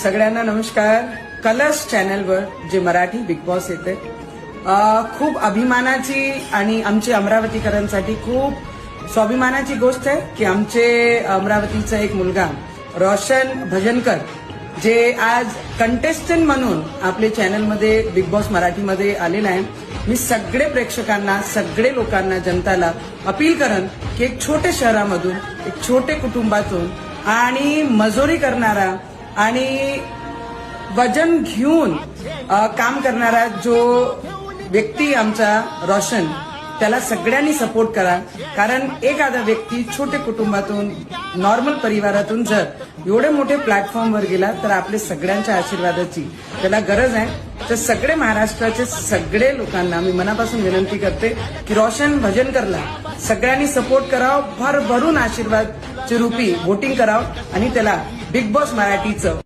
सगळ्यांना नमस्कार. कलर्स चॅनलवर जे मराठी बिग बॉस येते खूप अभिमानाची आणि आमचे अमरावतीकरांसाठी खूप स्वाभिमानाची गोष्ट आहे की आमचे अमरावतीचा एक मुलगा रोशन भजनकर जे आज कंटेस्टंट म्हणून आपले चॅनलमध्ये बिग बॉस मराठीमध्ये आलेला आहे. मी सगळे प्रेक्षकांना, सगळे लोकांना, जनताला अपील करन की एक छोट्या शहरामधून, एक छोटे कुटुंबातून आणि मजुरी करणारा आणि वजन घेऊन काम करणारा जो व्यक्ती आमचा रोशन, त्याला सगळ्यांनी सपोर्ट करा. कारण एखादा व्यक्ती छोटे कुटुंबातून, नॉर्मल परिवारातून जर एवढे मोठे प्लॅटफॉर्मवर गेला तर आपल्या सगळ्यांच्या आशीर्वादाची त्याला गरज आहे. तर सगळे महाराष्ट्राचे सगळे लोकांना मी मनापासून विनंती करते की रोशन भजनकरला सगळ्यांनी सपोर्ट करावं, भरभरून आशीर्वादच्या रूपी वोटिंग करावं आणि त्याला बिग बॉस मराठीचं